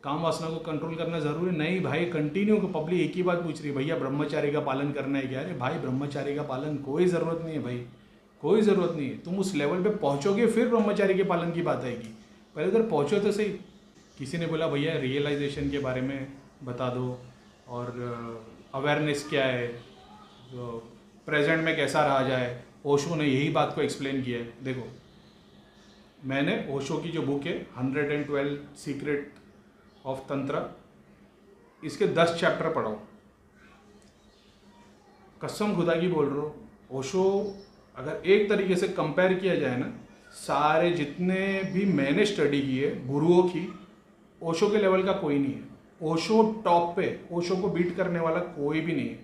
काम वासना को कंट्रोल करना ज़रूरी नहीं भाई। कंटिन्यू पब्लिक एक ही बात पूछ रही है, भैया ब्रह्मचारी का पालन करना है क्या? अरे भाई ब्रह्मचारी का पालन कोई ज़रूरत नहीं है भाई, कोई ज़रूरत नहीं है। तुम उस लेवल पे पहुँचोगे फिर ब्रह्मचारी के पालन की बात आएगी, पहले अगर पहुँचो तो सही। किसी ने बोला भैया रियलाइजेशन के बारे में बता दो और अवेयरनेस क्या है, प्रेजेंट में कैसा रहा जाए। ओशो ने यही बात को एक्सप्लेन किया है। देखो मैंने ओशो की जो बुक है 112 सीक्रेट ऑफ तंत्र, इसके 10 चैप्टर पढ़ा हूँ। कसम खुदा की बोल रहा हूँ, ओशो अगर एक तरीके से कंपेयर किया जाए ना, सारे जितने भी मैंने स्टडी किए गुरुओं की, ओशो के लेवल का कोई नहीं है। ओशो टॉप पे, ओशो को बीट करने वाला कोई भी नहीं है,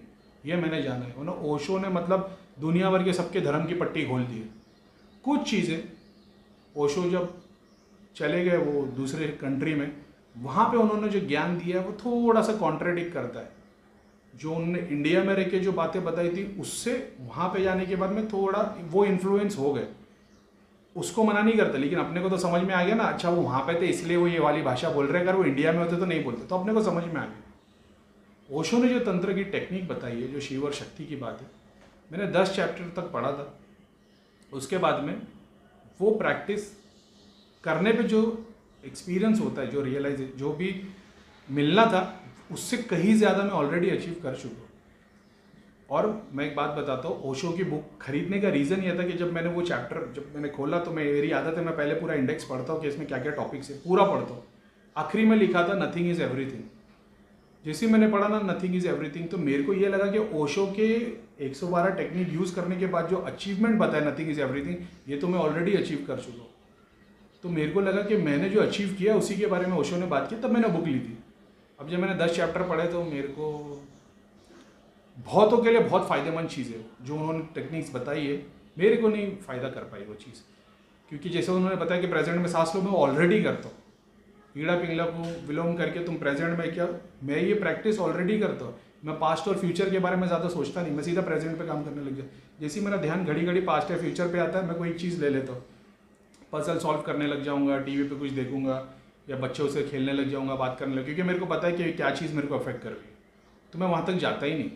ये मैंने जाना है। ना ओशो ने मतलब दुनिया भर के सबके धर्म की पट्टी खोल दी है। कुछ चीज़ें ओशो जब चले गए वो दूसरे कंट्री में, वहाँ पे उन्होंने जो ज्ञान दिया है वो थोड़ा सा कॉन्ट्राडिक्ट करता है। जो उन्होंने इंडिया में रह के जो बातें बताई थी उससे वहाँ पे जाने के बाद में थोड़ा वो इन्फ्लुएंस हो गए। उसको मना नहीं करता, लेकिन अपने को तो समझ में आ गया ना, अच्छा वो वहाँ पे थे इसलिए वो ये वाली भाषा बोल रहे हैं, अगर वो इंडिया में होते तो नहीं बोलते, तो अपने को समझ में आ गया। ओशो ने जो तंत्र की टेक्निक बताई है, जो शिव और शक्ति की बात है, मैंने 10 चैप्टर तक पढ़ा था। उसके बाद में वो प्रैक्टिस करने पे जो एक्सपीरियंस होता है, जो रियलाइज, जो भी मिलना था उससे कहीं ज़्यादा मैं ऑलरेडी अचीव कर चुका हूँ। और मैं एक बात बताता हूँ, ओशो की बुक खरीदने का रीज़न ये था कि जब मैंने वो चैप्टर जब मैंने खोला तो मेरी आदत है मैं पहले पूरा इंडेक्स पढ़ता हूँ कि इसमें क्या क्या टॉपिक्स है, पूरा पढ़ता हूँ। आखिरी में लिखा था नथिंग इज़ एवरीथिंग। जैसे मैंने पढ़ा ना नथिंग इज़ एवरीथिंग, तो मेरे को ये लगा कि ओशो के 112 टेक्निक यूज़ करने के बाद जो अचीवमेंट बताया नथिंग इज़ एवरीथिंग, ये तो मैं ऑलरेडी अचीव कर चुका हूँ। तो मेरे को लगा कि मैंने जो अचीव किया उसी के बारे में ओशो ने बात की, तब मैंने बुक ली थी। अब जब मैंने 10 चैप्टर पढ़े तो मेरे को बहुतों के लिए बहुत फ़ायदेमंद चीज़ है जो उन्होंने टेक्निक्स बताई है। मेरे को नहीं फ़ायदा कर पाई वो चीज़, क्योंकि जैसे उन्होंने बताया कि प्रेजेंट में सांस लो, मैं ऑलरेडी करता हूँ। ईड़ा पिंगला को विलोम करके तुम प्रेजेंट में क्या, मैं ये प्रैक्टिस ऑलरेडी करता हूँ। मैं पास्ट और फ्यूचर के बारे में ज़्यादा सोचता नहीं, मैं सीधा प्रेजेंट पे काम करने लग जाता। जैसे मेरा ध्यान घड़ी घड़ी पास्ट या फ्यूचर पे आता है, मैं कोई एक चीज़ ले लेता हूँ, पजल सॉल्व करने लग जाऊँगा, टीवी पे कुछ देखूँगा या बच्चों से खेलने लग जाऊँगा, बात करने लग, क्योंकि मेरे को पता है कि क्या चीज़ मेरे को अफेक्ट कर रही है। तो मैं वहाँ तक जाता ही नहीं।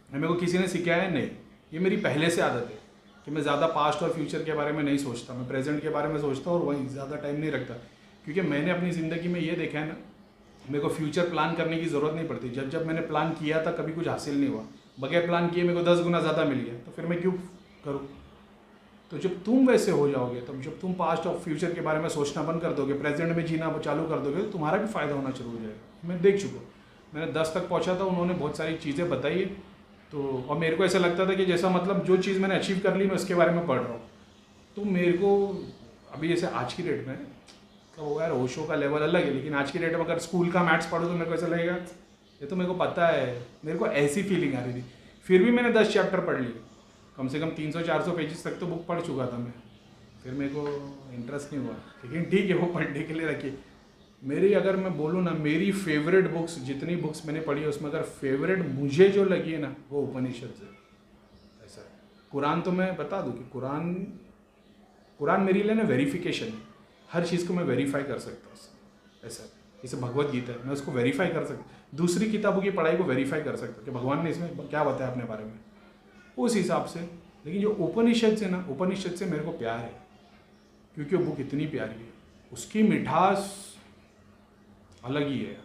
मेरे को किसी ने सिखाया है नहीं, ये मेरी पहले से आदत है कि मैं ज़्यादा पास्ट और फ्यूचर के बारे में नहीं सोचता, मैं प्रेजेंट के बारे में सोचता हूँ और वहीं ज़्यादा टाइम नहीं रखता। क्योंकि मैंने अपनी ज़िंदगी में ये देखा है ना, मेरे को फ्यूचर प्लान करने की ज़रूरत नहीं पड़ती। जब जब मैंने प्लान किया था कभी कुछ हासिल नहीं हुआ, बगैर प्लान किए मेरे को 10 गुना ज़्यादा मिल गया, तो फिर मैं क्यों करूँ। तो जब तुम वैसे हो जाओगे, तब जब तुम पास्ट और फ्यूचर के बारे में सोचना बंद कर दोगे, प्रेजेंट में जीना चालू कर दोगे, तो तुम्हारा भी फ़ायदा होना शुरू हो जाएगा। मैं देख चुका हूँ, मैंने 10 तक पहुँचा था, उन्होंने बहुत सारी चीज़ें बताई है। तो और मेरे को ऐसा लगता था कि जैसा मतलब जो चीज़ मैंने अचीव कर ली मैं उसके बारे में पढ़ रहा हूँ। तो मेरे को अभी जैसे आज की डेट में तो यार ओशो का लेवल अलग है, लेकिन आज की डेट में अगर स्कूल का मैथ्स पढ़ो तो मेरे को ऐसा लगेगा ये तो मेरे को पता है, मेरे को ऐसी फीलिंग आ रही थी। फिर भी मैंने 10 चैप्टर पढ़ लिए, कम से कम 300-400 पेजेस तक तो बुक पढ़ चुका था मैं। फिर मेरे को इंटरेस्ट नहीं हुआ, लेकिन ठीक है वो पढ़ने के लिए रखिए। मेरी अगर मैं बोलूँ ना, मेरी फेवरेट बुक्स, जितनी बुक्स मैंने पढ़ी है उसमें अगर फेवरेट मुझे जो लगी है ना, वो उपनिषद से। ऐसा है। कुरान तो मैं बता दूँ कि कुरान मेरे लिए ना वेरिफिकेशन है, हर चीज़ को मैं वेरीफाई कर सकता हूँ। ऐसा है। जैसे भगवत गीता है, मैं उसको वेरीफाई कर सकता, दूसरी किताबों की पढ़ाई को वेरीफाई कर सकता हूँ कि भगवान ने इसमें क्या बताया अपने बारे में, उस हिसाब से। लेकिन जो उपनिषद से ना, उपनिषद से मेरे को प्यार है, क्योंकि वो बुक इतनी प्यारी है, उसकी मिठास अलग ही है।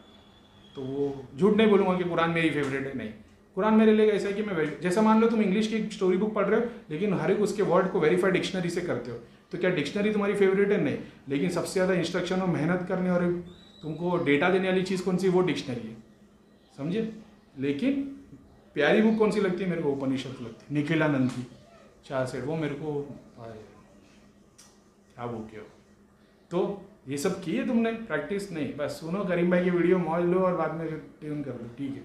तो वो झूठ नहीं बोलूँगा कि कुरान मेरी फेवरेट है, नहीं। कुरान मेरे लिए ऐसा है कि मैं जैसा मान लो तुम इंग्लिश की एक स्टोरी बुक पढ़ रहे हो, लेकिन हर एक उसके वर्ड को वेरीफाई डिक्शनरी से करते हो, तो क्या डिक्शनरी तुम्हारी फेवरेट है? नहीं। लेकिन सबसे ज़्यादा इंस्ट्रक्शन और मेहनत करने और तुमको डेटा देने वाली चीज़ कौन सी? वो डिक्शनरी है, समझे। लेकिन प्यारी बुक कौन सी लगती है मेरे को? उपनिषद लगती है, निखिलानंद की 4 सेट, वो मेरे को क्या बुक है। तो ये सब किए तुमने प्रैक्टिस? नहीं, बस सुनो करीम भाई की वीडियो, मौज लो और बाद में ट्यून कर लो, ठीक है।